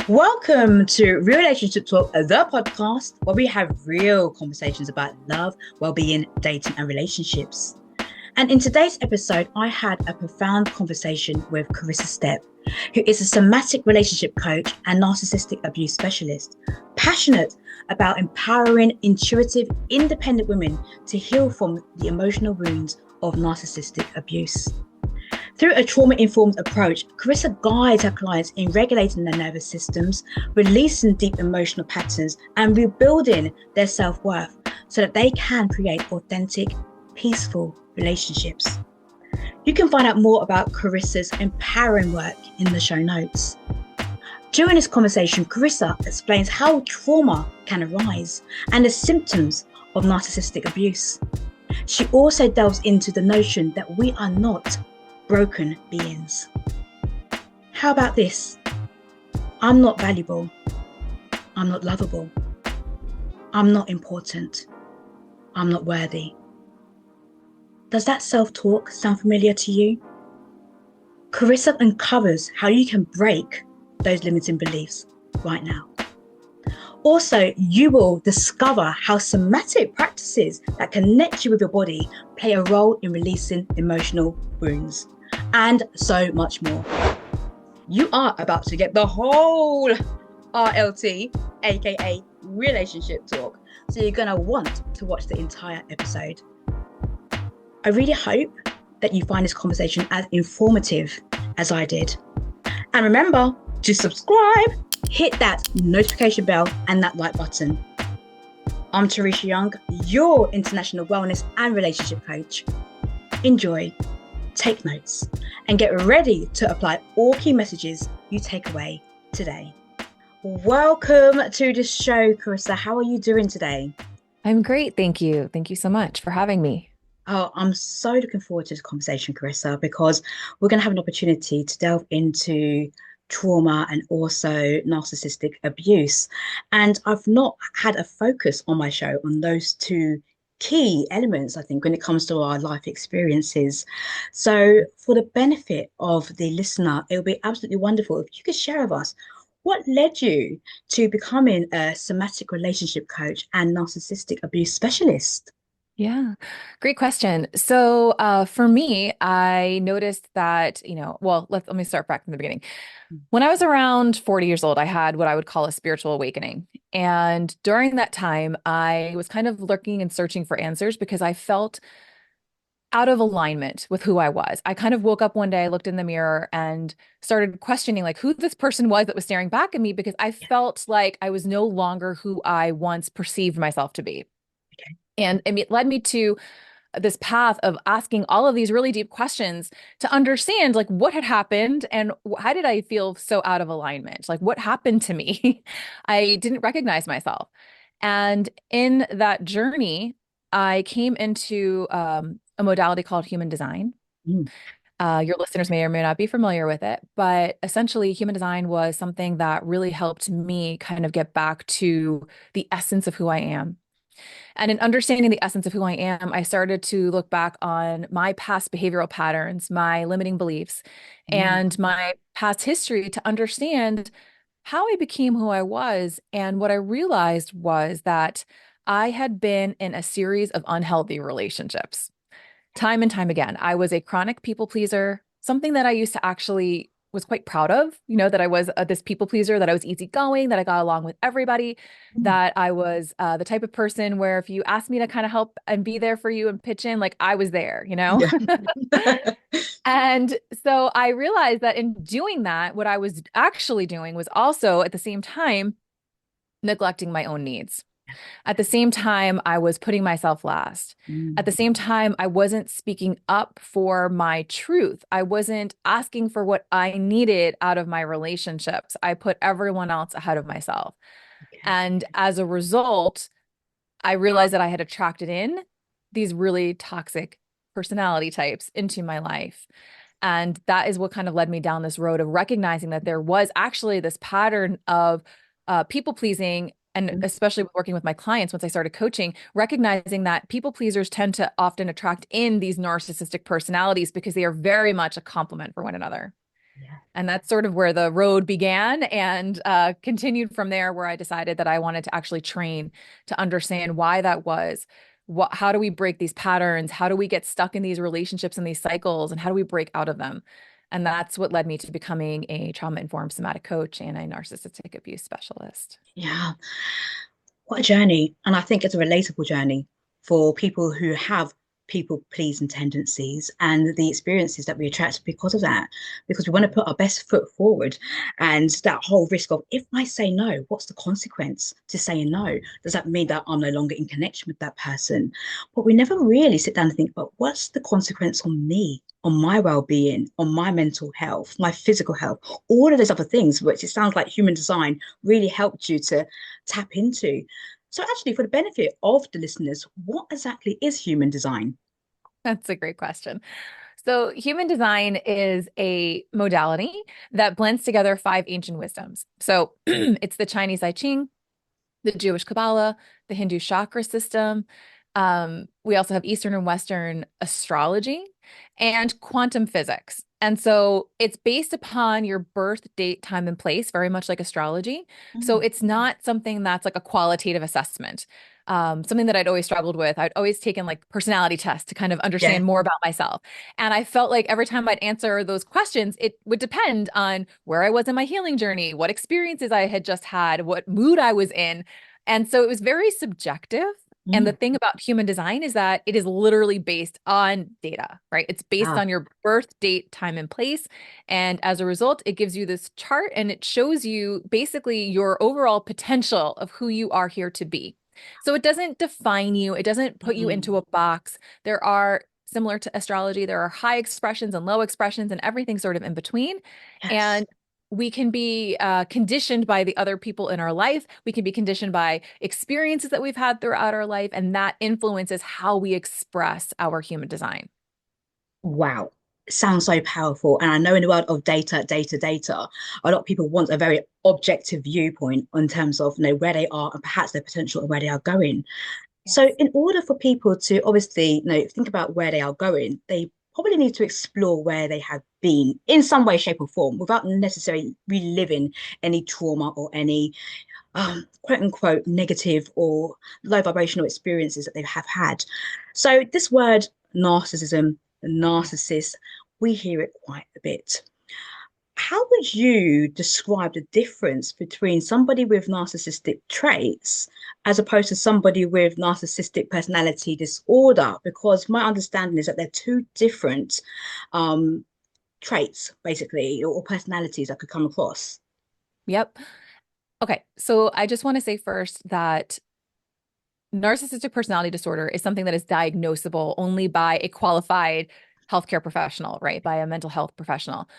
Welcome to Real-Ationship Talk, the podcast where we have real conversations about love, well-being, dating, and relationships. And in today's episode, I had a profound conversation with Corissa Stepp, who is a somatic relationship coach and narcissistic abuse specialist, passionate about empowering intuitive, independent women to heal from the emotional wounds of narcissistic abuse. Through a trauma-informed approach, Corissa guides her clients in regulating their nervous systems, releasing deep emotional patterns, and rebuilding their self-worth so that they can create authentic, peaceful relationships. You can find out more about Corissa's empowering work in the show notes. During this conversation, Corissa explains how trauma can arise and the symptoms of narcissistic abuse. She also delves into the notion that we are not broken beings. How about this? I'm not valuable. I'm not lovable. I'm not important. I'm not worthy. Does that self-talk sound familiar to you? Corissa uncovers how you can break those limiting beliefs right now. Also, you will discover how somatic practices that connect you with your body play a role in releasing emotional wounds, and so much more. You are about to get the whole RLT, aka Relationship Talk, so you're going to want to watch the entire episode. I really hope that you find this conversation as informative as I did. And remember to subscribe, hit that notification bell and that like button. I'm Teresha Young, your international wellness and relationship coach. Enjoy, take notes, and get ready to apply all key messages you take away today. Welcome to the show, Corissa. How are you doing today? I'm great. Thank you. Thank you so much for having me. Oh, I'm so looking forward to this conversation, Corissa, because we're going to have an opportunity to delve into trauma and also narcissistic abuse. And I've not had a focus on my show on those two key elements, I think, when it comes to our life experiences. So for the benefit of the listener, it would be absolutely wonderful if you could share with us what led you to becoming a somatic relationship coach and narcissistic abuse specialist. Yeah, great question. So for me, I noticed that, well, let me start back from the beginning. When I was around 40 years old, I had what I would call a spiritual awakening. And during that time, I was kind of looking and searching for answers because I felt out of alignment with who I was. I kind of woke up one day, I looked in the mirror and started questioning like who this person was that was staring back at me because I felt like I was no longer who I once perceived myself to be. Okay. And it led me to this path of asking all of these really deep questions to understand like what had happened and how did I feel so out of alignment? Like what happened to me? I didn't recognize myself. And in that journey, I came into a modality called human design. Mm. Your listeners may or may not be familiar with it, but essentially, human design was something that really helped me kind of get back to the essence of who I am. And in understanding the essence of who I am, I started to look back on my past behavioral patterns, my limiting beliefs, Mm. and my past history to understand how I became who I was. And what I realized was that I had been in a series of unhealthy relationships time and time again. I was a chronic people pleaser, something that I used to actually was quite proud of, that I was this people pleaser, that I was easygoing, that I got along with everybody, Mm. that I was the type of person where if you asked me to kind of help and be there for you and pitch in, like I was there. Yeah. And so I realized that in doing that, what I was actually doing was also at the same time neglecting my own needs. At the same time, I was putting myself last. At the Mm. same time, I wasn't speaking up for my truth. I wasn't asking for what I needed out of my relationships. I put everyone else ahead of myself. Okay. And as a result, I realized that I had attracted in these really toxic personality types into my life. And that is what kind of led me down this road of recognizing that there was actually this pattern of people pleasing. And Mm. especially working with my clients, once I started coaching, recognizing that people pleasers tend to often attract in these narcissistic personalities because they are very much a complement for one another. Yeah. And that's sort of where the road began and continued from there, where I decided that I wanted to actually train to understand why that was. How do we break these patterns? How do we get stuck in these relationships and these cycles? And how do we break out of them? And that's what led me to becoming a trauma-informed somatic coach and a narcissistic abuse specialist. Yeah. What a journey. And I think it's a relatable journey for people who have people pleasing tendencies and the experiences that we attract because of that, because we want to put our best foot forward. And that whole risk of, if I say no, what's the consequence to saying no? Does that mean that I'm no longer in connection with that person? But we never really sit down and think, but what's the consequence on me? On my well-being, on my mental health, my physical health, all of those other things, which it sounds like human design really helped you to tap into. So, actually, for the benefit of the listeners, what exactly is human design? That's a great question. So, human design is a modality that blends together five ancient wisdoms. So, it's the Chinese I Ching, the Jewish Kabbalah, the Hindu chakra system. We also have Eastern and Western astrology and quantum physics. And so it's based upon your birth date, time, and place, very much like astrology. So Mm, it's not something that's like a qualitative assessment. Something that I'd always struggled with. I'd always taken like personality tests to kind of yeah. understand more about myself. And I felt like every time I'd answer those questions, it would depend on where I was in my healing journey, what experiences I had just had, what mood I was in. And so it was very subjective. And the Mm, thing about human design is that it is literally based on data, right? It's based ah, on your birth date, time, and place. And as a result, it gives you this chart and it shows you basically your overall potential of who you are here to be. So it doesn't define you, it doesn't put you into mm, a box. There are, similar to astrology, there are high expressions and low expressions and everything sort of in between. yes. And we can be conditioned by the other people in our life. We can be conditioned by experiences that we've had throughout our life, and that influences how we express our human design. Wow. Sounds so powerful. And I know in the world of data, a lot of people want a very objective viewpoint in terms of where they are and perhaps their potential and where they are going. So, Yes. in order for people to obviously, think about where they are going, they probably need to explore where they have been in some way, shape, or form without necessarily reliving any trauma or any quote unquote negative or low vibrational experiences that they have had. So, this word narcissism, narcissist, we hear it quite a bit. How would you describe the difference between somebody with narcissistic traits as opposed to somebody with narcissistic personality disorder? Because my understanding is that they're two different um, traits, basically, or personalities I could come across. Yep. Okay. So I just want to say first that narcissistic personality disorder is something that is diagnosable only by a qualified healthcare professional, right? By a mental health professional.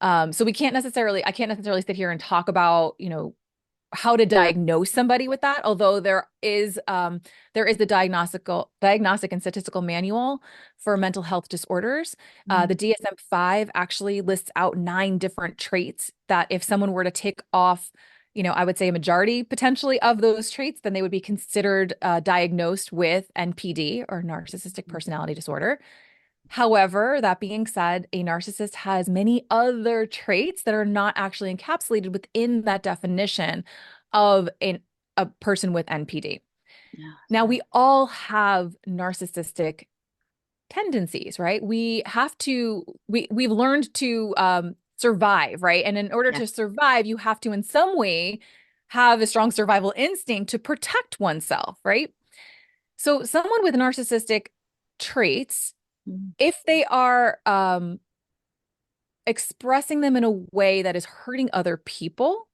So I can't necessarily sit here and talk about, how to diagnose somebody with that. Although there is the diagnostic and statistical manual for mental health disorders. The Mm, DSM-5 actually lists out 9 different traits that if someone were to tick off, I would say a majority potentially of those traits, then they would be considered diagnosed with NPD or narcissistic personality disorder. However, that being said, a narcissist has many other traits that are not actually encapsulated within that definition of a person with NPD. yeah, Now, we all have narcissistic tendencies, right? We've learned to survive, right? And in order yeah, to survive, you have to in some way have a strong survival instinct to protect oneself, right? So someone with narcissistic traits, mm, if they are expressing them in a way that is hurting other people,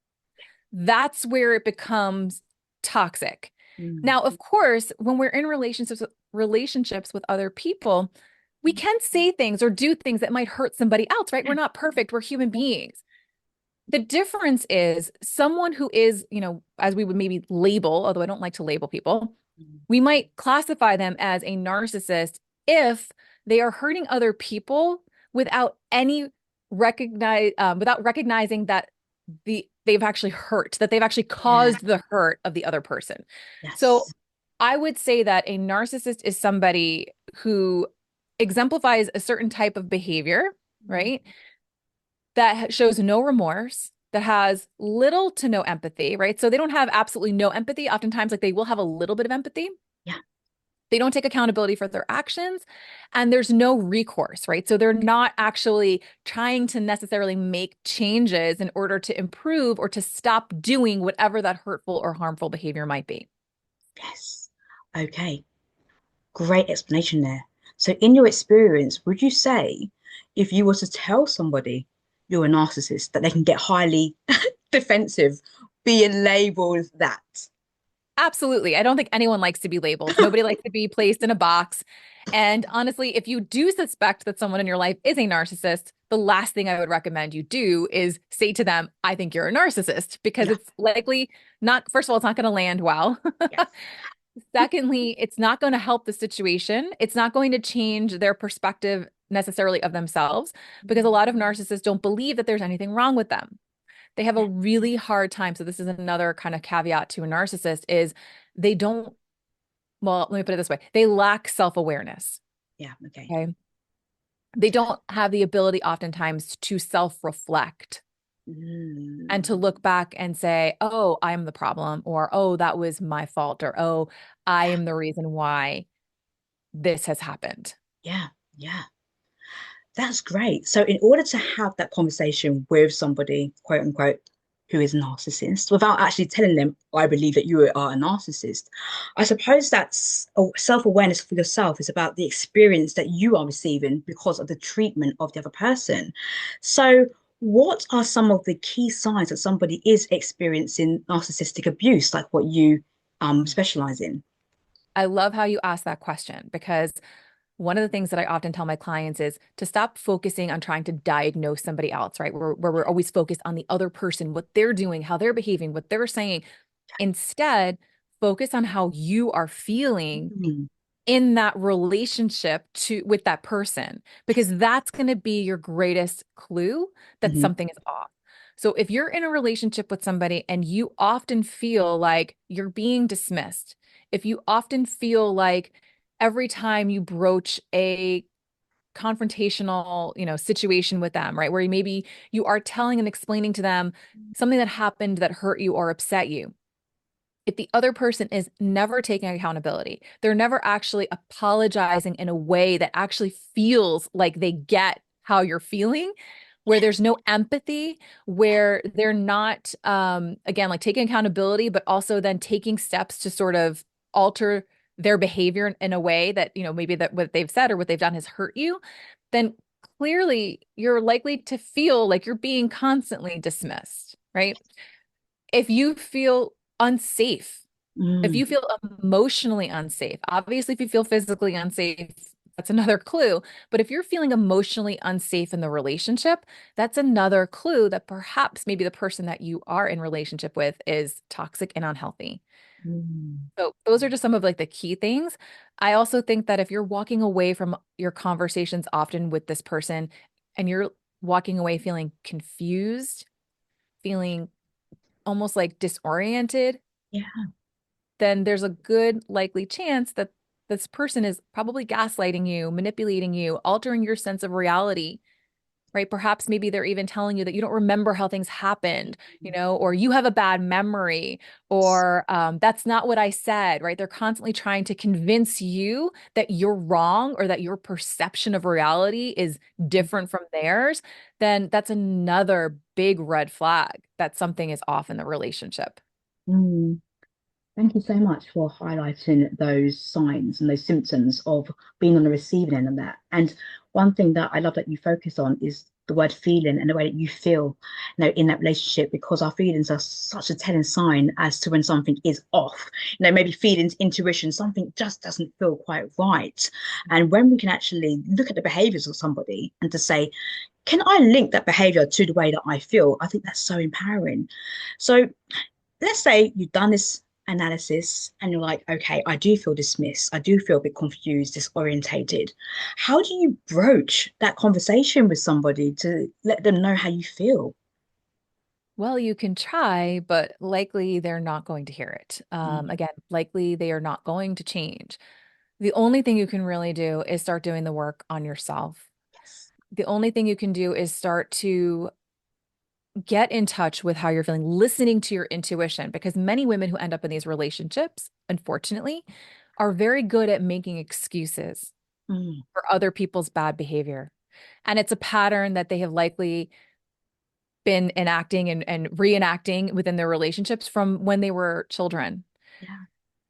that's where it becomes toxic. mm, Now, of course, when we're in relationships with other people, we mm, can say things or do things that might hurt somebody else, right? We're not perfect, we're human beings. The difference is someone who is, as we would maybe label, although I don't like to label people, mm, we might classify them as a narcissist if they are hurting other people without any without recognizing that they've actually hurt, that they've actually yeah, caused the hurt of the other person. So yes, I would say that a narcissist is somebody who exemplifies a certain type of behavior, mm, right? that shows no remorse, that has little to no empathy, right? So they don't have absolutely no empathy. Oftentimes, like they will have a little bit of empathy. Yeah. They don't take accountability for their actions, and there's no recourse, right? So they're not actually trying to necessarily make changes in order to improve or to stop doing whatever that hurtful or harmful behavior might be. Yes. Okay. Great explanation there. So, in your experience, would you say if you were to tell somebody you're a narcissist, that they can get highly defensive being labeled that? Absolutely. I don't think anyone likes to be labeled. Nobody likes to be placed in a box. And honestly, if you do suspect that someone in your life is a narcissist, the last thing I would recommend you do is say to them, I think you're a narcissist, because Yeah. it's likely not, first of all, it's not going to land well. Yes. Secondly, it's not going to help the situation. It's not going to change their perspective necessarily of themselves, because a lot of narcissists don't believe that there's anything wrong with them. They have a Yeah. really hard time. So this is another kind of caveat to a narcissist is they don't, well, let me put it this way. They lack self-awareness. Yeah. Okay. Okay. They don't have the ability oftentimes to self-reflect and to Mm. look back and say, oh, I'm the problem, or oh, that was my fault, or oh, I am the reason why this has happened. Yeah. Yeah. That's great. So, in order to have that conversation with somebody, quote unquote, who is a narcissist, without actually telling them, I believe that you are a narcissist, I suppose that's self awareness for yourself is about the experience that you are receiving because of the treatment of the other person. So, what are some of the key signs that somebody is experiencing narcissistic abuse, like what you specialize in? I love how you asked that question, because one of the things that I often tell my clients is to stop focusing on trying to diagnose somebody else, right? Where we're always focused on the other person, what they're doing, how they're behaving, what they're saying. Instead, focus on how you are feeling Mm. in that relationship to with that person, because that's going to be your greatest clue that Mhm. something is off. So if you're in a relationship with somebody and you often feel like you're being dismissed, if you often feel like every time you broach a confrontational, situation with them, right, where maybe you are telling and explaining to them something that happened that hurt you or upset you, if the other person is never taking accountability, they're never actually apologizing in a way that actually feels like they get how you're feeling, where there's no empathy, where they're not, again, like taking accountability, but also then taking steps to sort of alter their behavior in a way that, maybe that what they've said or what they've done has hurt you, then clearly you're likely to feel like you're being constantly dismissed, right? If you feel unsafe, if Mm. you feel emotionally unsafe, obviously, if you feel physically unsafe, that's another clue. But if you're feeling emotionally unsafe in the relationship, that's another clue that perhaps maybe the person that you are in relationship with is toxic and unhealthy. Mm. So those are just some of like the key things. I also think that if you're walking away from your conversations often with this person and you're walking away feeling confused, feeling almost like disoriented, Yeah. then there's a good likely chance that this person is probably gaslighting you, manipulating you, altering your sense of reality, right? Perhaps maybe they're even telling you that you don't remember how things happened, or you have a bad memory, or that's not what I said, right? They're constantly trying to convince you that you're wrong or that your perception of reality is different from theirs. Then that's another big red flag that something is off in the relationship. Mm. Thank you so much for highlighting those signs and those symptoms of being on the receiving end of that. And one thing that I love that you focus on is the word feeling and the way that you feel, in that relationship, because our feelings are such a telling sign as to when something is off. Maybe feelings, intuition, something just doesn't feel quite right. And when we can actually look at the behaviors of somebody and to say, can I link that behavior to the way that I feel? I think that's so empowering. So let's say you've done this analysis and you're like, okay, I do feel dismissed. I do feel a bit confused, disorientated. How do you broach that conversation with somebody to let them know how you feel? Well, you can try, but likely they're not going to hear it. Mm. Again, likely they are not going to change. The only thing you can really do is start doing the work on yourself. Yes. The only thing you can do is start to get in touch with how you're feeling, listening to your intuition, because many women who end up in these relationships, unfortunately, are very good at making excuses Mm. for other people's bad behavior. And it's a pattern that they have likely been enacting and reenacting within their relationships from when they were children. Yeah.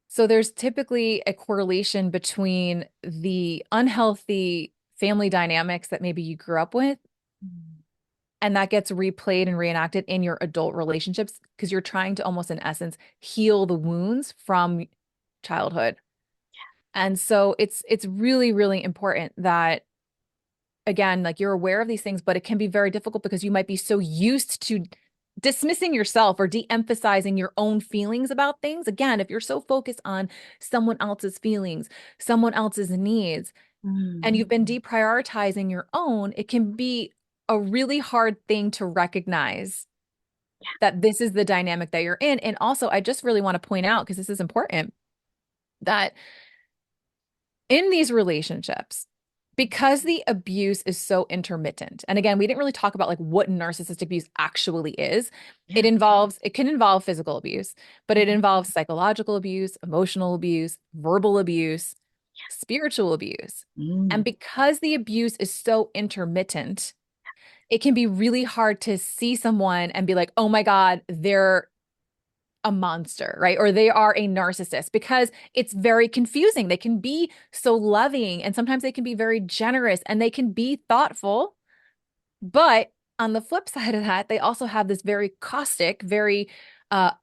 So there's typically a correlation between the unhealthy family dynamics that maybe you grew up with, Mm. and that gets replayed and reenacted in your adult relationships because you're trying to almost, in essence, heal the wounds from childhood. And so it's really, really important that, again, like, you're aware of these things, but it can be very difficult because you might be so used to dismissing yourself or de-emphasizing your own feelings about things. Again, if you're so focused on someone else's feelings, someone else's needs, and Mm. you've been deprioritizing your own, it can be a really hard thing to recognize that this is the dynamic that you're in. And also, I just really want to point out, because this is important, that in these relationships, because the abuse is so intermittent, and again, we didn't really talk about like what narcissistic abuse actually is. Yeah. It can involve physical abuse, but it Mm. involves psychological abuse, emotional abuse, verbal abuse, spiritual abuse. And Mm. because the abuse is so intermittent, it can be really hard to see someone and be like, oh my God, they're a monster, right? Or they are a narcissist, because it's very confusing. They can be so loving, and sometimes they can be very generous, and they can be thoughtful. But on the flip side of that, they also have this very caustic, very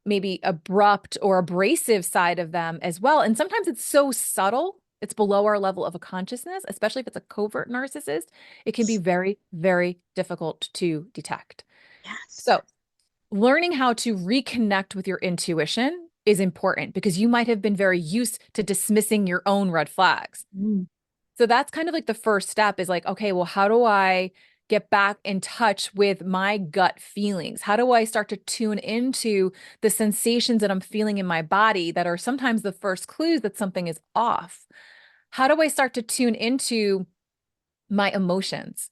maybe abrupt or abrasive side of them as well. And sometimes it's so subtle, it's below our level of a consciousness, especially if it's a covert narcissist. It can be very, very difficult to detect. Yes. So learning how to reconnect with your intuition is important, because you might have been very used to dismissing your own red flags. Mm. So that's kind of like the first step, is like, okay, well, how do I get back in touch with my gut feelings? How do I start to tune into the sensations that I'm feeling in my body that are sometimes the first clues that something is off? How do I start to tune into my emotions?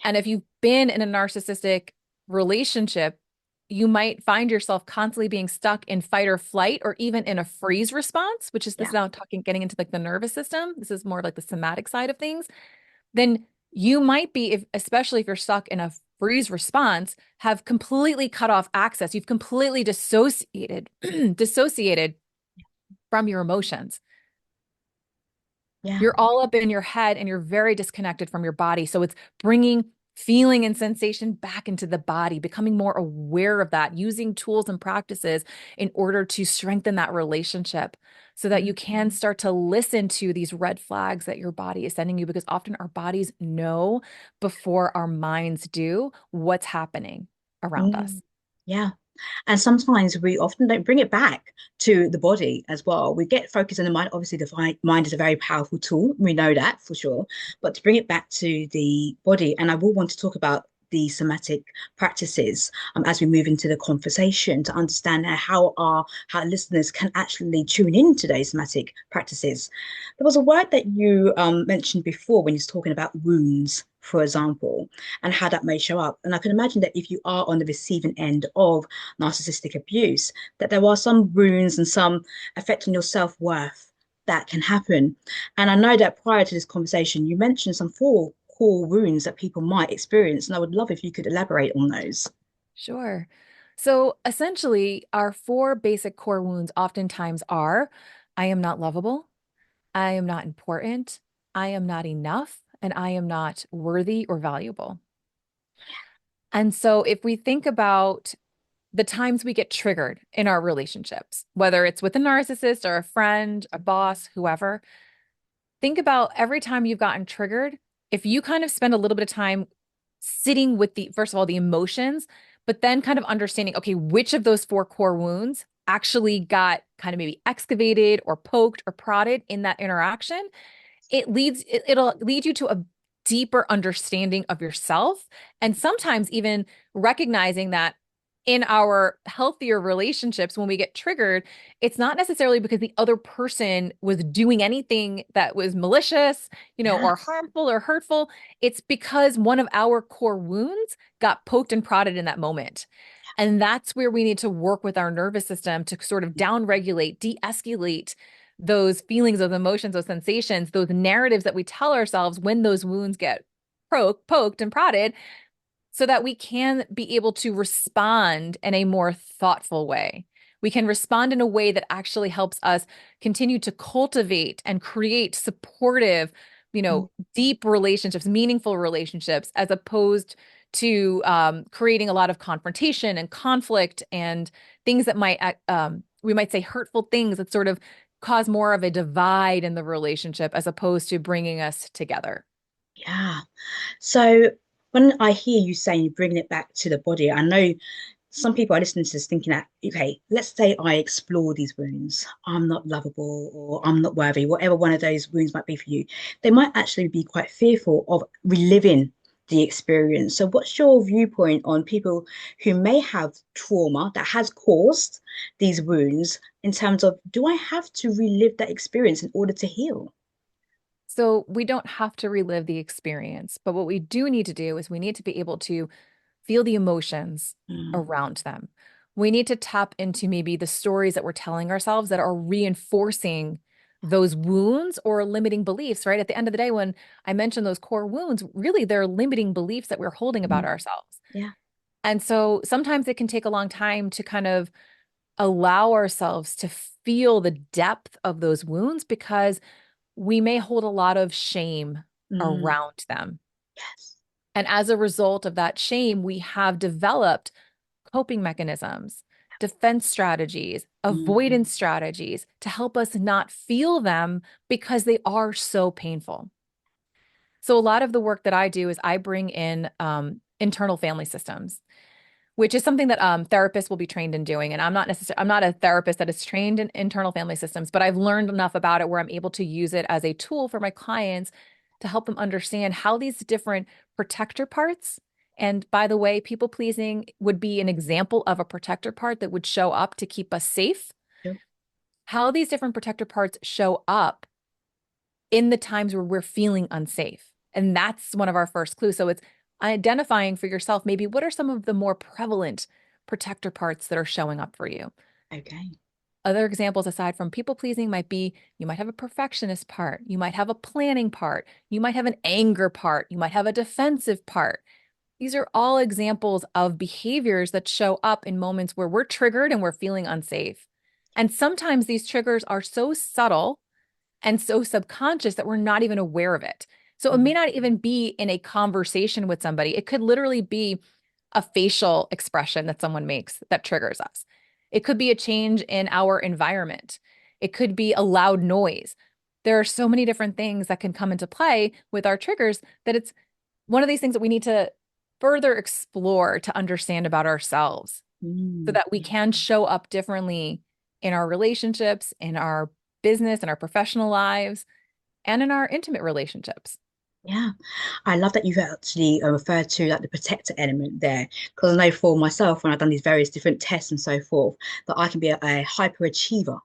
And if you've been in a narcissistic relationship, you might find yourself constantly being stuck in fight or flight, or even in a freeze response, which is, this Yeah. is now talking, getting into like the nervous system. This is more like the somatic side of things. Then you might be, if, especially if you're stuck in a freeze response, have completely cut off access. You've completely dissociated, dissociated from your emotions. Yeah. You're all up in your head and you're very disconnected from your body. So it's bringing feeling and sensation back into the body, becoming more aware of that, using tools and practices in order to strengthen that relationship so that Mm. you can start to listen to these red flags that your body is sending you, because often our bodies know before our minds do what's happening around Mm. us. Yeah. And sometimes we often don't bring it back to the body as well. We get focused on the mind. Obviously, the mind is a very powerful tool. We know that for sure. But to bring it back to the body, and I will want to talk about the somatic practices as we move into the conversation, to understand how listeners can actually tune in to those somatic practices. There was a word that you mentioned before when you're talking about wounds, for example, and how that may show up. And I can imagine that if you are on the receiving end of narcissistic abuse, that there are some wounds and some effect on your self-worth that can happen. And I know that prior to this conversation, you mentioned some four core wounds that people might experience. And I would love if you could elaborate on those. Sure. So essentially, our four basic core wounds oftentimes are: I am not lovable, I am not important, I am not enough, and I am not worthy or valuable. And so if we think about the times we get triggered in our relationships, whether it's with a narcissist or a friend, a boss, whoever, think about every time you've gotten triggered. If you kind of spend a little bit of time sitting with the, first of all, the emotions, but then kind of understanding, okay, which of those four core wounds actually got kind of maybe excavated or poked or prodded in that interaction, it'll lead you to a deeper understanding of yourself, and sometimes even recognizing that in our healthier relationships, when we get triggered, it's not necessarily because the other person was doing anything that was malicious, or Yes. harmful or hurtful. It's because one of our core wounds got poked and prodded in that moment. And that's where we need to work with our nervous system to sort of down-regulate, de-escalate those feelings, those emotions, those sensations, those narratives that we tell ourselves when those wounds get poked and prodded, so that we can be able to respond in a more thoughtful way. We can respond in a way that actually helps us continue to cultivate and create supportive, Mm. deep relationships, meaningful relationships, as opposed to creating a lot of confrontation and conflict and things that we might say hurtful things that sort of cause more of a divide in the relationship as opposed to bringing us together. Yeah. So when I hear you saying you're bringing it back to the body, I know some people are listening to this thinking that, okay, let's say I explore these wounds. I'm not lovable or I'm not worthy, whatever one of those wounds might be for you. They might actually be quite fearful of reliving the experience. So, what's your viewpoint on people who may have trauma that has caused these wounds in terms of, do I have to relive that experience in order to heal? So we don't have to relive the experience, but what we do need to do is we need to be able to feel the emotions Mm, around them. We need to tap into maybe the stories that we're telling ourselves that are reinforcing those wounds or limiting beliefs, right? At the end of the day, when I mentioned those core wounds, really they're limiting beliefs that we're holding about mm, ourselves. yeah. And so sometimes it can take a long time to kind of allow ourselves to feel the depth of those wounds because we may hold a lot of shame Mm, around them. yes. And as a result of that shame, we have developed coping mechanisms, defense strategies, Mm, avoidance strategies to help us not feel them because they are so painful. So, a lot of the work that I do is I bring in internal family systems, which is something that therapists will be trained in doing. And I'm not a therapist that is trained in internal family systems, but I've learned enough about it where I'm able to use it as a tool for my clients to help them understand how these different protector parts. And by the way, people pleasing would be an example of a protector part that would show up to keep us safe. yep. How these different protector parts show up in the times where we're feeling unsafe. And that's one of our first clues. So it's identifying for yourself, maybe what are some of the more prevalent protector parts that are showing up for you. Okay. Other examples aside from people pleasing might be you might have a perfectionist part, you might have a planning part, you might have an anger part, you might have a defensive part. These are all examples of behaviors that show up in moments where we're triggered and we're feeling unsafe. And sometimes these triggers are so subtle and so subconscious that we're not even aware of it. So it may Mm, not even be in a conversation with somebody. It could literally be a facial expression that someone makes that triggers us. It could be a change in our environment. It could be a loud noise. There are so many different things that can come into play with our triggers that it's one of these things that we need to further explore to understand about ourselves so that we yeah. can show up differently in our relationships, in our business, in our professional lives, and in our intimate relationships. Yeah, I love that you've actually referred to like the protector element there, because I know for myself when I've done these various different tests and so forth, that I can be a hyperachiever,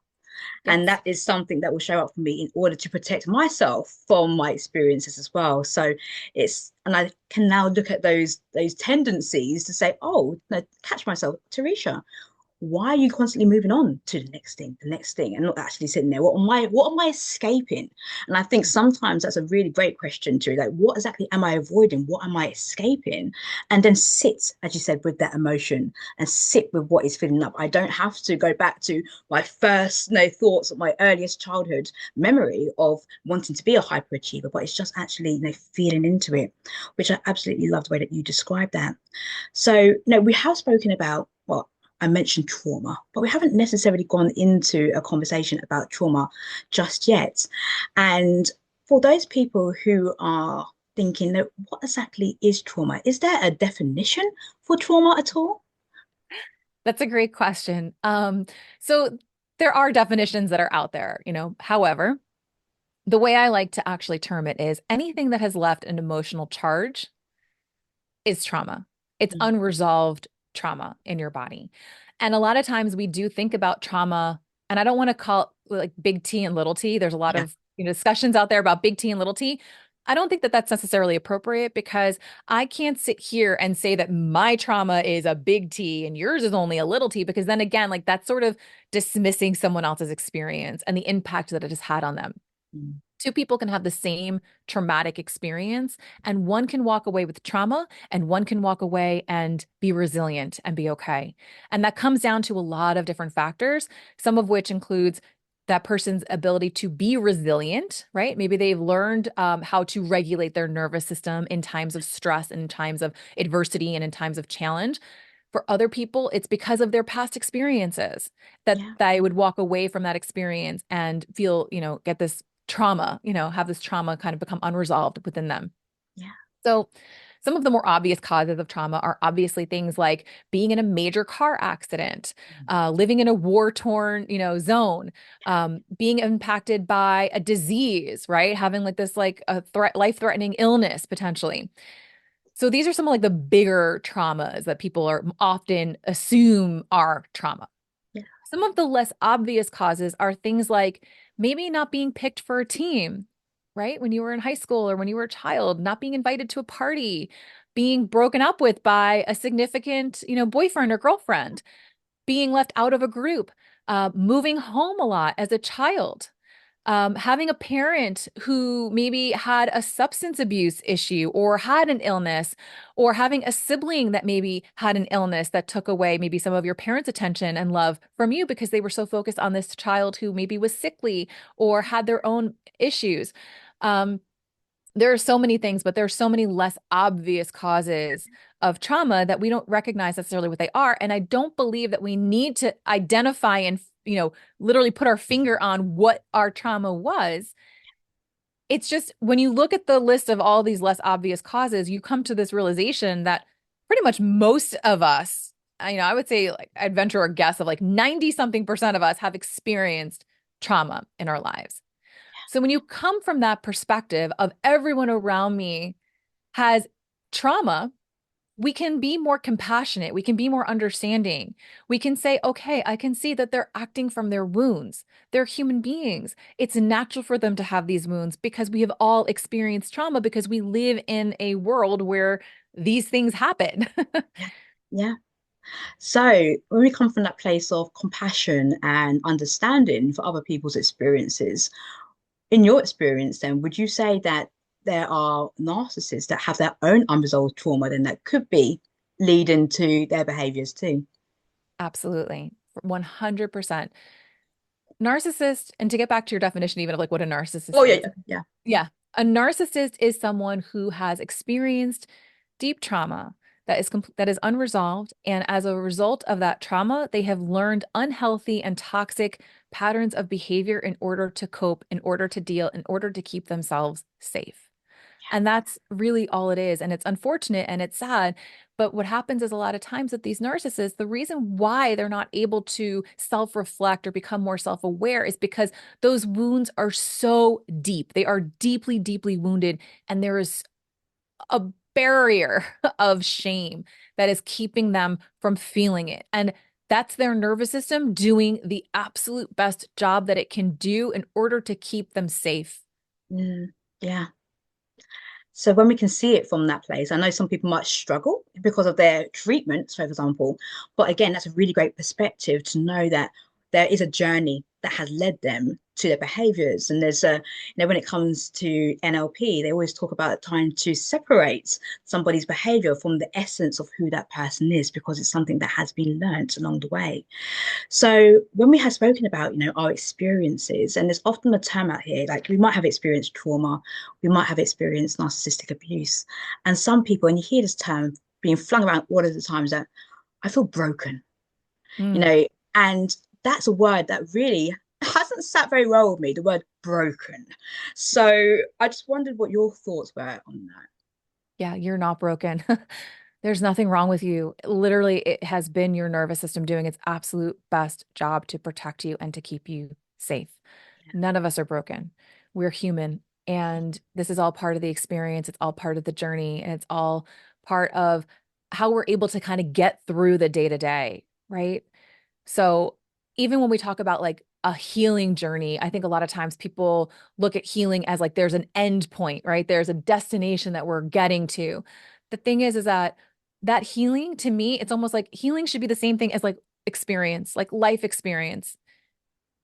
and Yes. that is something that will show up for me in order to protect myself from my experiences as well. So and I can now look at those tendencies to say, oh, no, catch myself, Teresha, why are you constantly moving on to the next thing, and not actually sitting there? What am I escaping? And I think sometimes that's a really great question too. Like, what exactly am I avoiding? What am I escaping? And then sit, as you said, with that emotion and sit with what is filling up. I don't have to go back to my first thoughts of my earliest childhood memory of wanting to be a hyperachiever, but it's just actually feeling into it, which I absolutely love the way that you describe that. So, we have spoken about what I mentioned trauma, but we haven't necessarily gone into a conversation about trauma just yet. And for those people who are thinking that what exactly is trauma? Is there a definition for trauma at all? That's a great question. So there are definitions that are out there. However, the way I like to actually term it is anything that has left an emotional charge is trauma. It's Mm, unresolved trauma in your body. And a lot of times we do think about trauma, and I don't want to call it like big T and little t. There's a lot Yeah. of discussions out there about big T and little t. I don't think that that's necessarily appropriate because I can't sit here and say that my trauma is a big T and yours is only a little t, because then again, like that's sort of dismissing someone else's experience and the impact that it has had on them. Mm. Two people can have the same traumatic experience, and one can walk away with trauma, and one can walk away and be resilient and be okay. And that comes down to a lot of different factors, some of which includes that person's ability to be resilient, right? Maybe they've learned how to regulate their nervous system in times of stress, and in times of adversity, and in times of challenge. For other people, it's because of their past experiences that Yeah. they would walk away from that experience and feel, get this trauma, have this trauma kind of become unresolved within them. Yeah. So, some of the more obvious causes of trauma are obviously things like being in a major car accident, Mm. living in a war-torn, zone, being impacted by a disease, right? Having like this like a life-threatening illness potentially. So these are some of like the bigger traumas that people are often assume are trauma. Yeah. Some of the less obvious causes are things like maybe not being picked for a team, right? When you were in high school or when you were a child, not being invited to a party, being broken up with by a significant, boyfriend or girlfriend, being left out of a group, moving home a lot as a child, having a parent who maybe had a substance abuse issue or had an illness, or having a sibling that maybe had an illness that took away maybe some of your parents' attention and love from you because they were so focused on this child who maybe was sickly or had their own issues. Um, there are so many things, but there are so many less obvious causes of trauma that we don't recognize necessarily what they are. And I don't believe that we need to identify and, literally put our finger on what our trauma was. It's just when you look at the list of all these less obvious causes, you come to this realization that pretty much most of us, I would say like I'd venture a guess of like 90 something percent of us have experienced trauma in our lives. So when you come from that perspective of everyone around me has trauma, we can be more compassionate. We can be more understanding. We can say, okay, I can see that they're acting from their wounds. They're human beings. It's natural for them to have these wounds because we have all experienced trauma because we live in a world where these things happen. Yeah. Yeah. So when we come from that place of compassion and understanding for other people's experiences, in your experience, then, would you say that there are narcissists that have their own unresolved trauma then that could be leading to their behaviors too? Absolutely. 100%. Narcissist, and to get back to your definition even of like what a narcissist Oh yeah, is, yeah, yeah, a narcissist is someone who has experienced deep trauma that is unresolved, and as a result of that trauma, they have learned unhealthy and toxic patterns of behavior in order to cope, in order to deal, in order to keep themselves safe. And that's really all it is. And it's unfortunate and it's sad. But what happens is a lot of times with these narcissists, the reason why they're not able to self reflect or become more self aware is because those wounds are so deep. They are deeply, deeply wounded. And there is a barrier of shame that is keeping them from feeling it. And that's their nervous system doing the absolute best job that it can do in order to keep them safe. mm, yeah. So when we can see it from that place, I know some people might struggle because of their treatment, for example, but again, that's a really great perspective to know that there is a journey that has led them to their behaviors. And there's when it comes to NLP, they always talk about trying to separate somebody's behavior from the essence of who that person is, because it's something that has been learnt along the way. So when we have spoken about, our experiences, and there's often a term out here, like we might have experienced trauma, we might have experienced narcissistic abuse. And some people, and you hear this term being flung around all of the times, that I feel broken, you Mm. know, and that's a word that really hasn't sat very well with me, the word broken. So I just wondered what your thoughts were on that. Yeah, you're not broken. There's nothing wrong with you. Literally, it has been your nervous system doing its absolute best job to protect you and to keep you safe. Yeah. None of us are broken. We're human. And this is all part of the experience. It's all part of the journey. And it's all part of how we're able to kind of get through the day to day, right? So even when we talk about like a healing journey, I think a lot of times people look at healing as like there's an end point, right? There's a destination that we're getting to. The thing is that that healing to me, it's almost like healing should be the same thing as like experience, like life experience.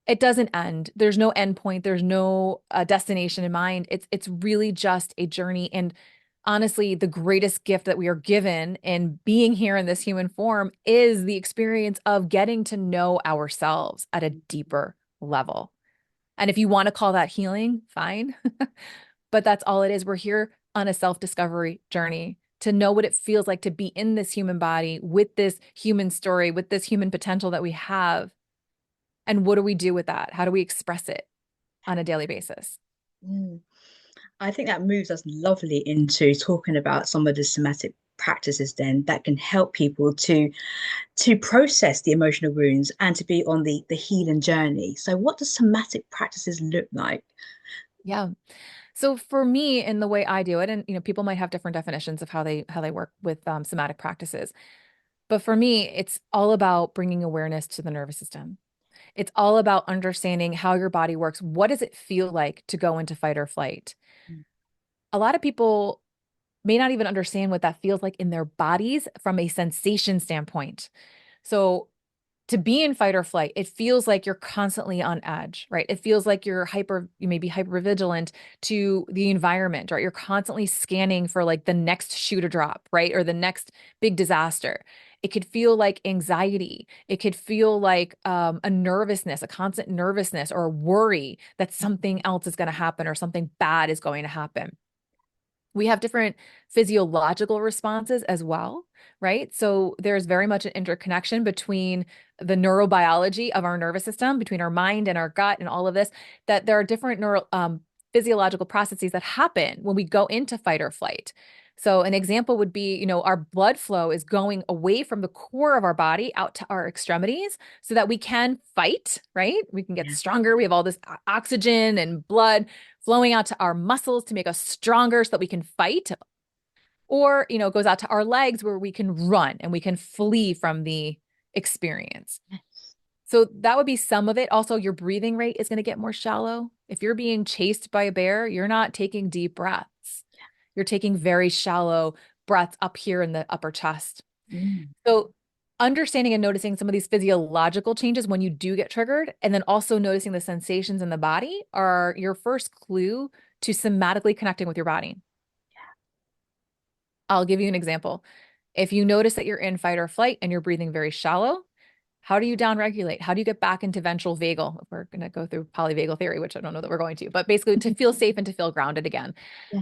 It doesn't end. There's no end point. There's no destination in mind. It's really just a journey. And honestly, the greatest gift that we are given in being here in this human form is the experience of getting to know ourselves at a deeper level. And if you want to call that healing, fine. But that's all it is. We're here on a self-discovery journey to know what it feels like to be in this human body with this human story, with this human potential that we have. And what do we do with that? How do we express it on a daily basis? Mm. I think that moves us lovely into talking about some of the somatic practices then that can help people to process the emotional wounds and to be on the healing journey. So what do somatic practices look like? Yeah. So for me, in the way I do it, and people might have different definitions of how they work with somatic practices, but for me, it's all about bringing awareness to the nervous system. It's all about understanding how your body works. What does it feel like to go into fight or flight? Mm. A lot of people may not even understand what that feels like in their bodies from a sensation standpoint. So to be in fight or flight, it feels like you're constantly on edge, right? It feels like you may be hyper vigilant to the environment, right? You're constantly scanning for like the next shoe to drop, right? Or the next big disaster. It could feel like anxiety. It could feel like a nervousness, a constant nervousness or a worry that something else is going to happen or something bad is going to happen. We have different physiological responses as well, right? So there's very much an interconnection between the neurobiology of our nervous system, between our mind and our gut and all of this, that there are different physiological processes that happen when we go into fight or flight. So an example would be, our blood flow is going away from the core of our body out to our extremities so that we can fight, right? We can get Yeah. stronger. We have all this oxygen and blood flowing out to our muscles to make us stronger so that we can fight. Or, it goes out to our legs where we can run and we can flee from the experience. Yes. So that would be some of it. Also, your breathing rate is going to get more shallow. If you're being chased by a bear, you're not taking deep breaths. You're taking very shallow breaths up here in the upper chest. Mm. So understanding and noticing some of these physiological changes when you do get triggered, and then also noticing the sensations in the body are your first clue to somatically connecting with your body. I'll give you an example. If you notice that you're in fight or flight and you're breathing very shallow, how do you downregulate? How do you get back into ventral vagal? If we're going to go through polyvagal theory, which I don't know that we're going to, but basically to feel safe and to feel grounded again. Yeah.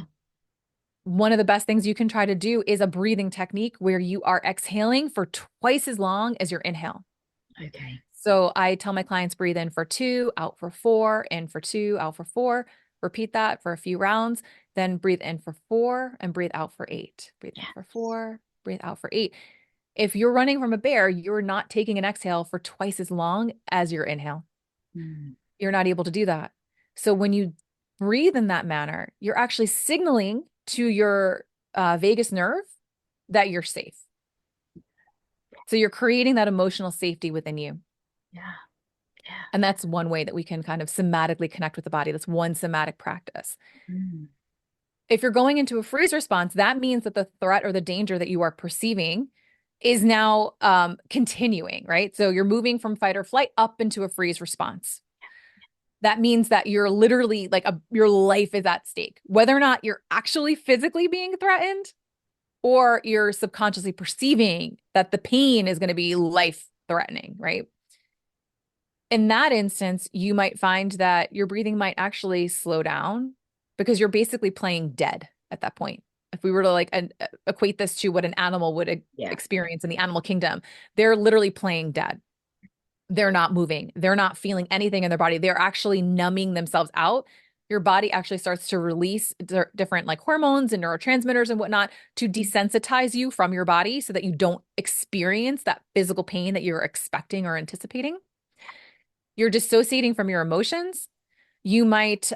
One of the best things you can try to do is a breathing technique where you are exhaling for twice as long as your inhale. Okay. So I tell my clients breathe in for 2, out for 4, in for 2, out for 4. Repeat that for a few rounds, then breathe in for 4 and breathe out for 8. Breathe in Yeah. for 4, breathe out for 8. If you're running from a bear, you're not taking an exhale for twice as long as your inhale. Mm. You're not able to do that. So when you breathe in that manner, you're actually signaling to your vagus nerve that you're safe. So you're creating that emotional safety within you. Yeah. Yeah. And that's one way that we can kind of somatically connect with the body. That's one somatic practice. Mm. If you're going into a freeze response, that means that the threat or the danger that you are perceiving is now continuing, right? So you're moving from fight or flight up into a freeze response. That means that you're literally like your life is at stake, whether or not you're actually physically being threatened or you're subconsciously perceiving that the pain is going to be life threatening, right? In that instance, you might find that your breathing might actually slow down because you're basically playing dead at that point. If we were to like equate this to what an animal would Yeah. experience in the animal kingdom, they're literally playing dead. They're not moving. They're not feeling anything in their body. They're actually numbing themselves out. Your body actually starts to release different like hormones and neurotransmitters and whatnot to desensitize you from your body so that you don't experience that physical pain that you're expecting or anticipating. You're dissociating from your emotions. You might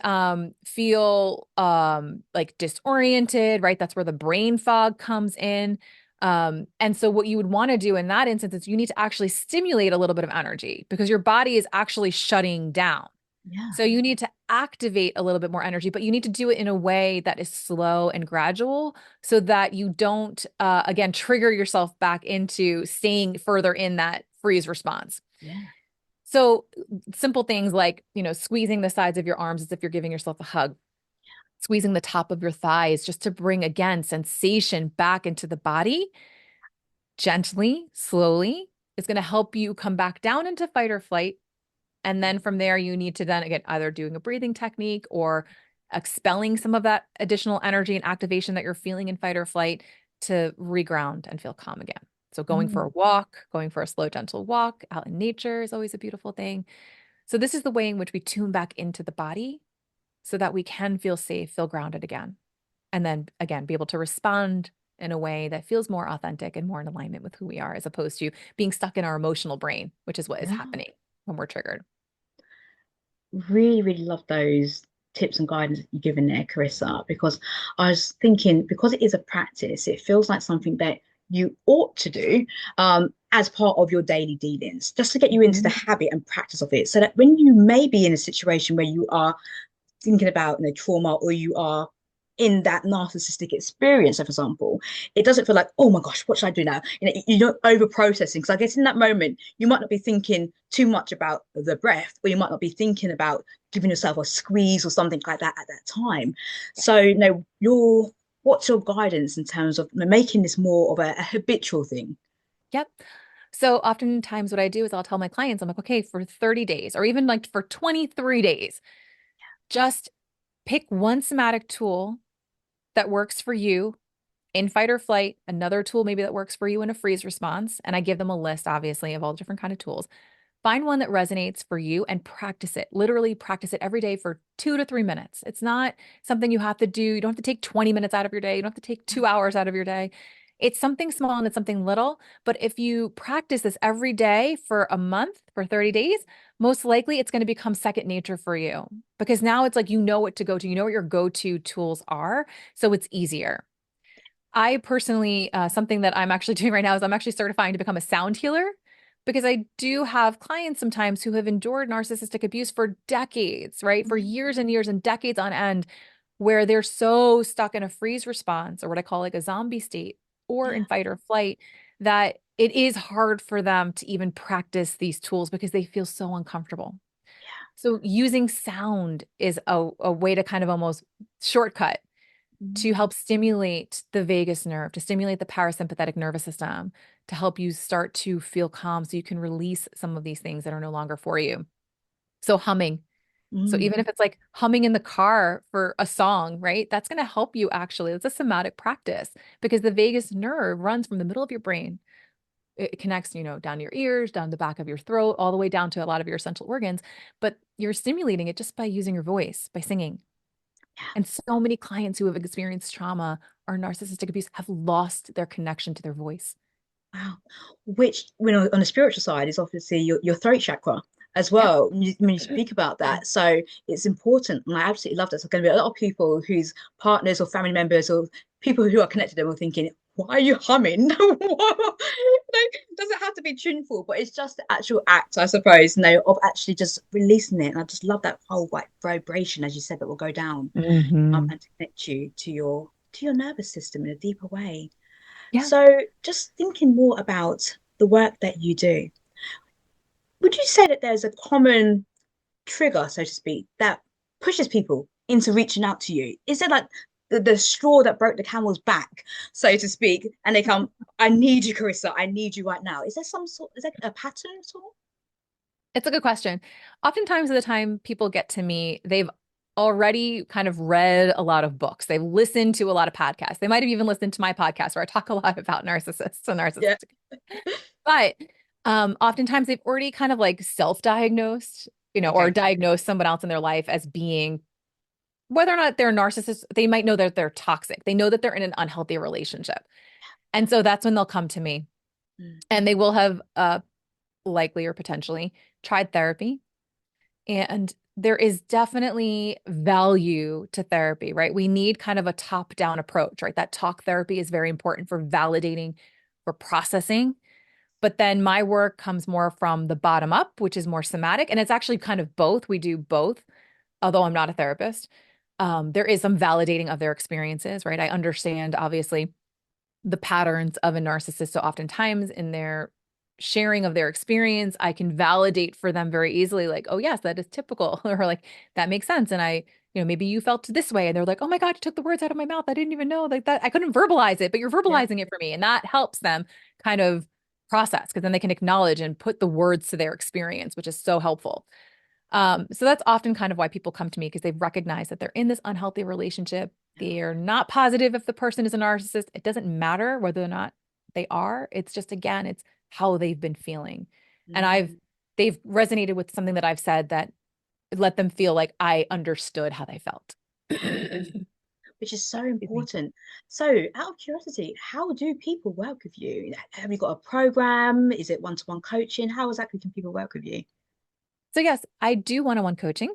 feel like disoriented, right? That's where the brain fog comes in. And so what you would want to do in that instance is you need to actually stimulate a little bit of energy because your body is actually shutting down. Yeah. So you need to activate a little bit more energy, but you need to do it in a way that is slow and gradual so that you don't, again, trigger yourself back into staying further in that freeze response. Yeah. So simple things like, squeezing the sides of your arms as if you're giving yourself a hug, squeezing the top of your thighs just to bring, again, sensation back into the body gently, slowly is going to help you come back down into fight or flight. And then from there, you need to then, again, either doing a breathing technique or expelling some of that additional energy and activation that you're feeling in fight or flight to reground and feel calm again. So going for a Mm. walk, going for a slow, gentle walk out in nature is always a beautiful thing. So this is the way in which we tune back into the body so that we can feel safe, feel grounded again. And then again, be able to respond in a way that feels more authentic and more in alignment with who we are, as opposed to being stuck in our emotional brain, which is what is Yeah. happening when we're triggered. Really, really love those tips and guidance that you've given there, Carissa, because I was thinking, because it is a practice, it feels like something that you ought to do as part of your daily dealings, just to get you into the Mhm. habit and practice of it, so that when you may be in a situation where you are thinking about trauma, or you are in that narcissistic experience, for example, it doesn't feel like, oh my gosh, what should I do now? You're not over processing. Because I guess in that moment, you might not be thinking too much about the breath, or you might not be thinking about giving yourself a squeeze or something like that at that time. So, Yes. what's your guidance in terms of making this more of a habitual thing? Yep. So oftentimes what I do is I'll tell my clients, I'm like, okay, for 30 days or even like for 23 days, just pick one somatic tool that works for you in fight or flight, another tool maybe that works for you in a freeze response. And I give them a list, obviously, of all the different kind of tools. Find one that resonates for you and practice it. Literally practice it every day for 2 to 3 minutes. It's not something you have to do. You don't have to take 20 minutes out of your day. You don't have to take 2 hours out of your day. It's something small and it's something little. But if you practice this every day for a month, for 30 days, most likely it's going to become second nature for you because now it's like you know what to go to. You know what your go-to tools are. So it's easier. I personally, something that I'm actually doing right now is I'm actually certifying to become a sound healer because I do have clients sometimes who have endured narcissistic abuse for decades, right? For years and years and decades on end, where they're so stuck in a freeze response or what I call like a zombie state or Yeah. in fight or flight that it is hard for them to even practice these tools because they feel so uncomfortable. So using sound is a way to kind of almost shortcut to Mm. help stimulate the vagus nerve, to stimulate the parasympathetic nervous system, to help you start to feel calm so you can release some of these things that are no longer for you. So humming. So Mm. even if it's like humming in the car for a song, right? That's going to help you actually. It's a somatic practice because the vagus nerve runs from the middle of your brain. It connects, down to your ears, down the back of your throat, all the way down to a lot of your essential organs. But you're stimulating it just by using your voice, by singing. And so many clients who have experienced trauma or narcissistic abuse have lost their connection to their voice. Wow. Which, on the spiritual side, is obviously your throat chakra as Yep. well. When you speak about that, so it's important, and I absolutely love this. There's going to be a lot of people whose partners or family members or people who are connected to them are thinking, "Why are you humming?" Doesn't have to be tuneful, but it's just the actual act, I suppose, of actually just releasing it. And I just love that whole like vibration, as you said, that will go down Hmm. and to connect you to your nervous system in a deeper way. Yeah. So, just thinking more about the work that you do, would you say that there's a common trigger, so to speak, that pushes people into reaching out to you? Is it like the straw that broke the camel's back, so to speak, and they come, I need you, Carissa, I need you right now? Is there a pattern at all? It's a good question. Oftentimes, at the time people get to me, they've already kind of read a lot of books. They've listened to a lot of podcasts. They might have even listened to my podcast where I talk a lot about narcissists and Yeah. narcissistic. But oftentimes they've already kind of like self-diagnosed, or Okay. diagnosed someone else in their life as being whether or not they're narcissists, they might know that they're toxic. They know that they're in an unhealthy relationship. And so that's when they'll come to me Mm. and they will have likely or potentially tried therapy. And there is definitely value to therapy, right? We need kind of a top-down approach, right? That talk therapy is very important for validating, for processing. But then my work comes more from the bottom up, which is more somatic. And it's actually kind of both. We do both, although I'm not a therapist. There is some validating of their experiences, right? I understand, obviously, the patterns of a narcissist. So oftentimes in their sharing of their experience, I can validate for them very easily, like, oh, yes, that is typical, or like, that makes sense. And maybe you felt this way. And they're like, oh my God, you took the words out of my mouth. I didn't even know like that. I couldn't verbalize it, but you're Yeah. verbalizing it for me. And that helps them kind of process because then they can acknowledge and put the words to their experience, which is so helpful. So that's often kind of why people come to me because they've recognized that they're in this unhealthy relationship. They're not positive if the person is a narcissist. It doesn't matter whether or not they are. It's just, again, it's how they've been feeling. And Mm. they've resonated with something that I've said that let them feel like I understood how they felt. Which is so Excuse me. important. So, out of curiosity, how do people work with you? Have you got a program? Is it one-to-one coaching? How exactly can people work with you? So yes, I do one-on-one coaching,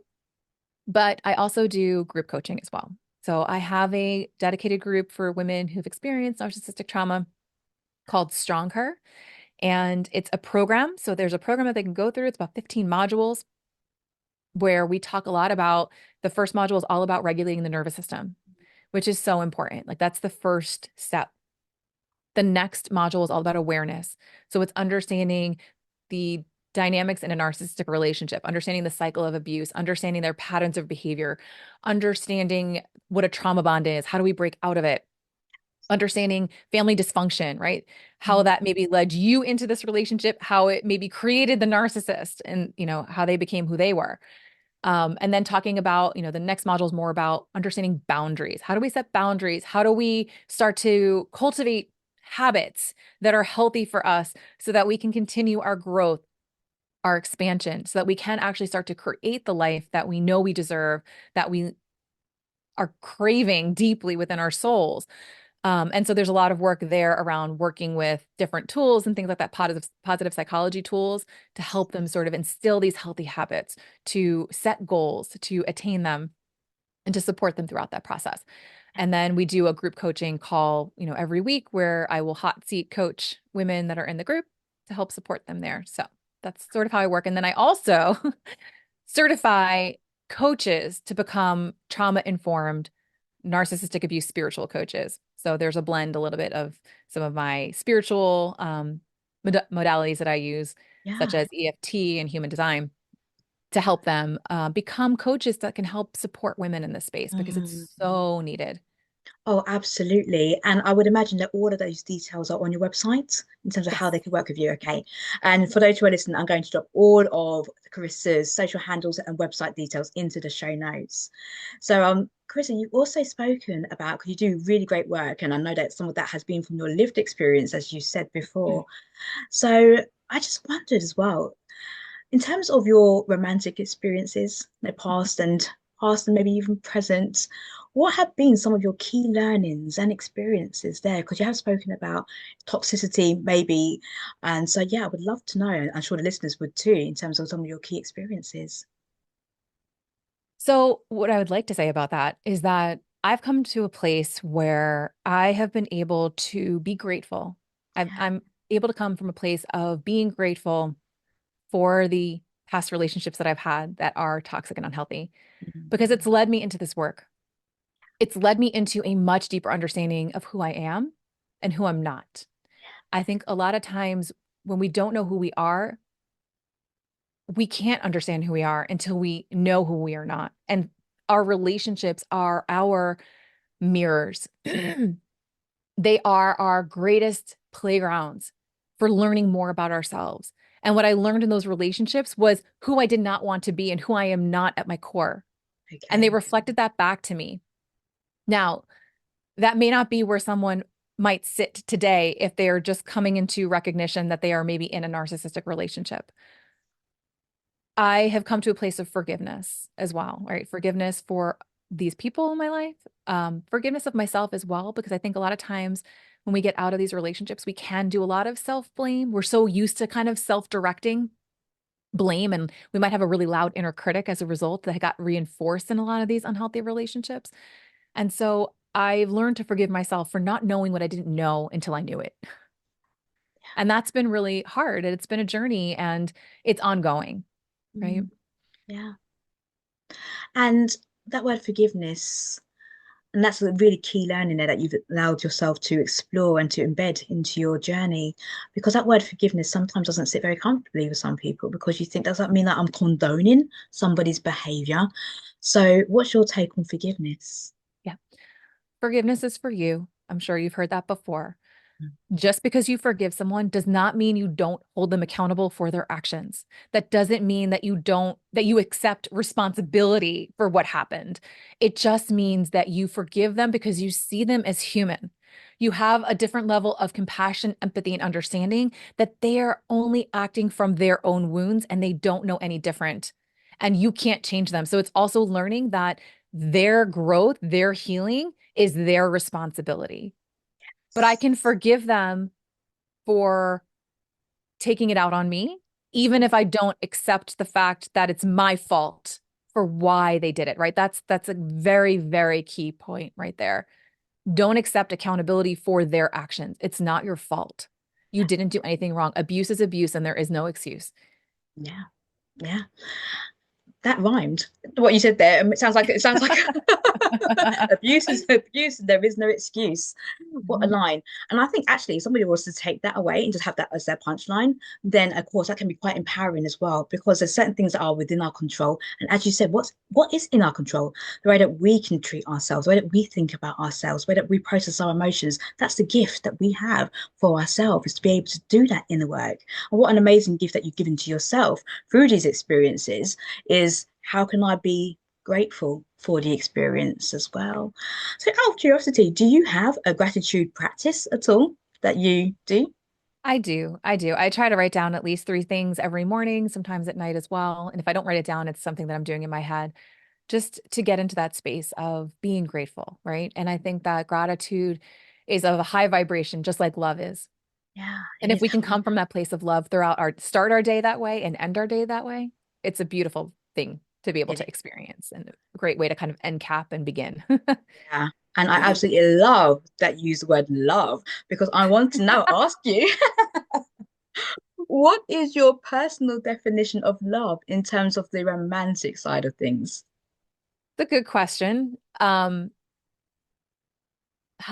but I also do group coaching as well. So I have a dedicated group for women who've experienced narcissistic trauma called Strong Her. And it's a program. So there's a program that they can go through. It's about 15 modules where we talk a lot about the first module is all about regulating the nervous system, which is so important. Like that's the first step. The next module is all about awareness. So it's understanding the dynamics in a narcissistic relationship, understanding the cycle of abuse, understanding their patterns of behavior, understanding what a trauma bond is. How do we break out of it? Understanding family dysfunction, right? How Mm. that maybe led you into this relationship, how it maybe created the narcissist and, how they became who they were. And then talking about, the next module is more about understanding boundaries. How do we set boundaries? How do we start to cultivate habits that are healthy for us so that we can continue our growth, our expansion, so that we can actually start to create the life that we know we deserve, that we are craving deeply within our souls. And so there's a lot of work there around working with different tools and things like that, positive psychology tools to help them sort of instill these healthy habits, to set goals, to attain them, and to support them throughout that process. And then we do a group coaching call, every week where I will hot seat coach women that are in the group to help support them there. So that's sort of how I work. And then I also certify coaches to become trauma informed narcissistic abuse spiritual coaches. So there's a blend a little bit of some of my spiritual modalities that I use, such Yeah. as EFT and human design, to help them become coaches that can help support women in this space because Mm. it's so needed. Oh, absolutely. And I would imagine that all of those details are on your website in terms of how Yes. they could work with you. Okay. And for those who are listening, I'm going to drop all of Carissa's social handles and website details into the show notes. So, Carissa, you've also spoken about, because you do really great work, and I know that some of that has been from your lived experience, as you said before. So, I just wondered as well, in terms of your romantic experiences, past and maybe even present, what have been some of your key learnings and experiences there? Because you have spoken about toxicity, maybe. And so, yeah, I would love to know, and I'm sure the listeners would too, in terms of some of your key experiences. So, what I would like to say about that is that I've come to a place where I have been able to be grateful. Yeah. I'm able to come from a place of being grateful for the past relationships that I've had that are toxic and unhealthy because it's Mm. led me into this work. It's led me into a much deeper understanding of who I am and who I'm not. I think a lot of times when we don't know who we can't understand who we are until we know who we are not. And our relationships are our mirrors. They are our greatest playgrounds for learning more about ourselves. And what I learned in those relationships was who I did not want to be and who I am not at my core. And they Okay. reflected that back to me. Now, that may not be where someone might sit today if they're just coming into recognition that they are maybe in a narcissistic relationship. I have come to a place of forgiveness as well, right? Forgiveness for these people in my life, forgiveness of myself as well, because I think a lot of times when we get out of these relationships, we can do a lot of self blame. We're so used to kind of self directing blame, and we might have a really loud inner critic as a result that got reinforced in a lot of these unhealthy relationships. And so I've learned to forgive myself for not knowing what I didn't know until I knew it. And that's been really hard. And it's been a journey and it's ongoing, right? Mm, yeah. And that word forgiveness, and that's a really key learning there that you've allowed yourself to explore and to embed into your journey. Because that word forgiveness sometimes doesn't sit very comfortably with some people because you think, does that mean that I'm condoning somebody's behavior? So, what's your take on forgiveness? Yeah. Forgiveness is for you. I'm sure you've heard that before. Mm. Just because you forgive someone does not mean you don't hold them accountable for their actions. That doesn't mean that you accept responsibility for what happened. It just means that you forgive them because you see them as human. You have a different level of compassion, empathy, and understanding that they are only acting from their own wounds and they don't know any different. And you can't change them. So it's also learning that their growth, their healing is their responsibility. But I can forgive them for taking it out on me, even if I don't accept the fact that it's my fault for why they did it, right? That's a very, very key point right there. Don't accept accountability for their actions. It's not your fault. You didn't do anything wrong. Abuse is abuse, and there is no excuse. Yeah, yeah. That rhymed. What you said there, it sounds like abuse is abuse. There is no excuse. What a Mhm. line. And I think actually if somebody was to take that away and just have that as their punchline, then of course that can be quite empowering as well, because there's certain things that are within our control. And as you said, what is in our control? The way that we can treat ourselves, the way that we think about ourselves, the way that we process our emotions. That's the gift that we have for ourselves, is to be able to do that inner work. And what an amazing gift that you've given to yourself through these experiences is, how can I be grateful for the experience as well? So, out of curiosity, do you have a gratitude practice at all that you do? I do. I do. I try to write down at least three things every morning, sometimes at night as well. And if I don't write it down, it's something that I'm doing in my head just to get into that space of being grateful, right? And I think that gratitude is of a high vibration, just like love is. Yeah, it And if is. we can come from that place of love throughout our start our day that way and end our day that way, it's a beautiful thing to be able It to is. experience and a great way to kind of end cap and begin. Yeah. And I absolutely love that you use the word love, because I want to now ask you, what is your personal definition of love in terms of the romantic side of things? It's a good question. How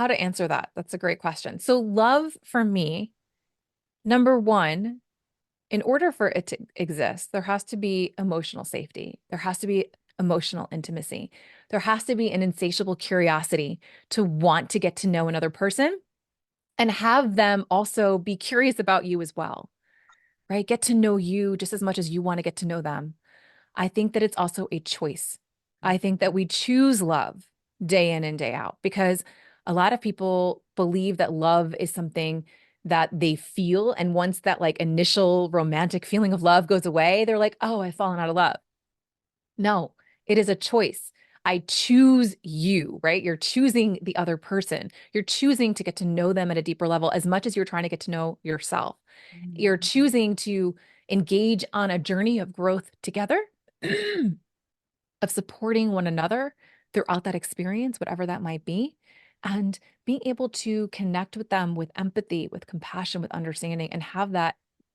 to answer that? That's a great question. So love for me, number one, in order for it to exist, there has to be emotional safety. There has to be emotional intimacy. There has to be an insatiable curiosity to want to get to know another person and have them also be curious about you as well, right? Get to know you just as much as you want to get to know them. I think that it's also a choice. I think that we choose love day in and day out because a lot of people believe that love is something that they feel. And once that like initial romantic feeling of love goes away, they're like, oh, I've fallen out of love. No, it is a choice. I choose you, right? You're choosing the other person. You're choosing to get to know them at a deeper level as much as you're trying to get to know yourself. You're choosing to engage on a journey of growth together, of supporting one another throughout that experience, whatever that might be, and being able to connect with them with empathy, with compassion, with understanding, and have that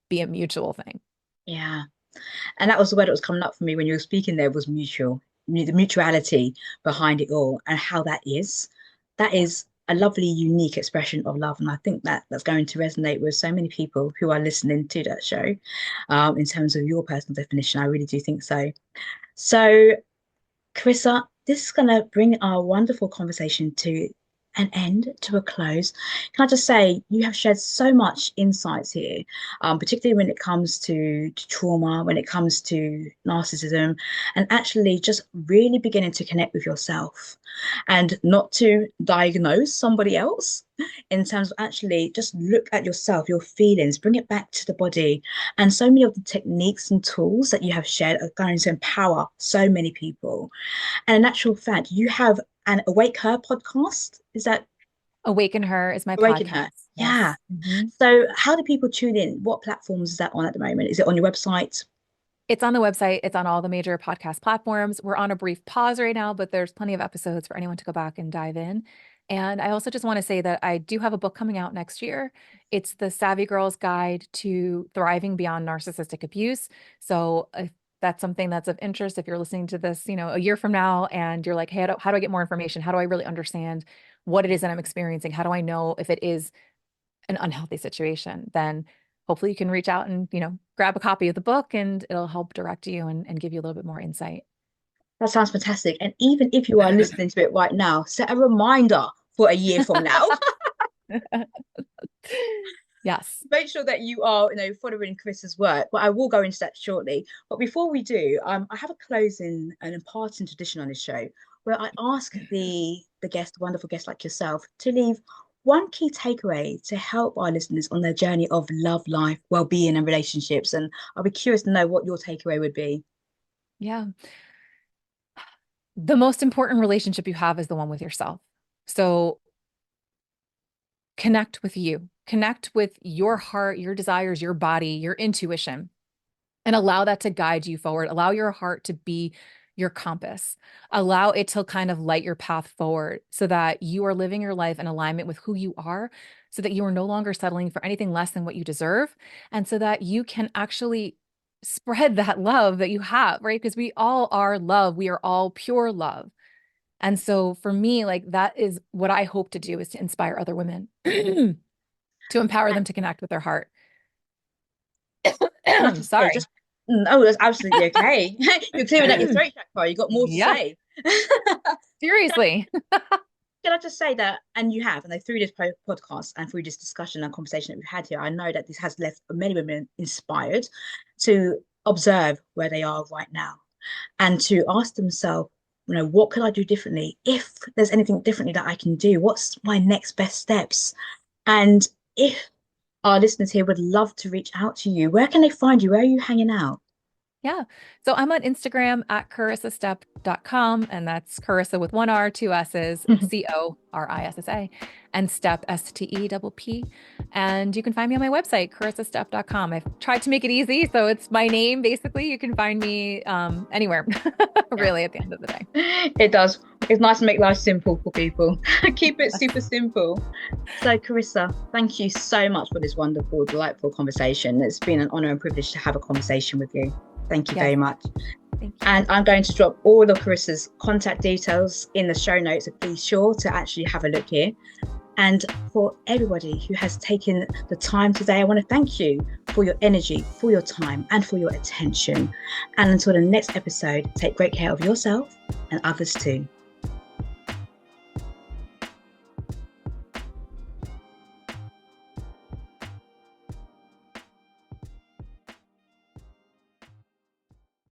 be a mutual thing. Yeah. And that was the word that was coming up for me when you were speaking there, was mutual, the mutuality behind it all, and how that is. That Yeah. is a lovely, unique expression of love. And I think that that's going to resonate with so many people who are listening to that show. In terms of your personal definition, I really do think so. So, Carissa, this is going to bring our wonderful conversation to an end, to a close. Can I just say, you have shared so much insights here, particularly when it comes to trauma, when it comes to narcissism, and actually just really beginning to connect with yourself and not to diagnose somebody else, in terms of actually just look at yourself, your feelings, bring it back to the body. And so many of the techniques and tools that you have shared are going to empower so many people. And in actual fact, you have an Awake Her podcast. Is that Awaken Her is my Awaken Her? podcast. Yeah. Yes. Mhm. So how do people tune in? What platforms is that on at the moment? Is it on your website? It's on the website. It's on all the major podcast platforms. We're on a brief pause right now, but there's plenty of episodes for anyone to go back and dive in. And I also just want to say that I do have a book coming out next year. It's the Savvy Girl's Guide to Thriving Beyond Narcissistic Abuse. So if that's something that's of interest, if you're listening to this, a year from now and you're like, hey, how do I get more information? How do I really understand what it is that I'm experiencing? How do I know if it is an unhealthy situation? Then hopefully you can reach out and, grab a copy of the book and it'll help direct you and give you a little bit more insight. That sounds fantastic. And even if you are listening to it right now, set a reminder for a year from now. Yes. Make sure that you are, following Carissa's work. But I will go into that shortly. But before we do, I have a closing and imparting tradition on this show where I ask the guest, wonderful guest like yourself, to leave one key takeaway to help our listeners on their journey of love, life, well-being, and relationships. And I'll be curious to know what your takeaway would be. Yeah. The most important relationship you have is the one with yourself. So connect with you, connect with your heart, your desires, your body, your intuition, and allow that to guide you forward. Allow your heart to be your compass. Allow it to kind of light your path forward so that you are living your life in alignment with who you are, so that you are no longer settling for anything less than what you deserve, and so that you can actually spread that love that you have, right? Because we all are love. We are all pure love. And so for me, like that is what I hope to do, is to inspire other women, to empower them to connect with their heart. Sorry. No, that's absolutely okay. You're clearing out your throat chakra. You got more to say. Seriously. Can I just say that, and you have, and through this podcast and through this discussion and conversation that we've had here, I know that this has left many women inspired to observe where they are right now and to ask themselves, what could I do differently? If there's anything differently that I can do, what's my next best steps? And if our listeners here would love to reach out to you, where can they find you? Where are you hanging out? Yeah. So I'm on Instagram at CorissaStepp.com, and that's Corissa with one R, two S's, Corissa, and Stepp, Stepp. And you can find me on my website, CorissaStepp.com. I've tried to make it easy, so it's my name, basically. You can find me anywhere, really, at the end of the day. It does. It's nice to make life simple for people. Keep it super simple. So, Corissa, thank you so much for this wonderful, delightful conversation. It's been an honor and privilege to have a conversation with you. Thank you very much. Thank you. And I'm going to drop all of Carissa's contact details in the show notes, so be sure to actually have a look here. And for everybody who has taken the time today, I want to thank you for your energy, for your time, and for your attention. And until the next episode, take great care of yourself and others too.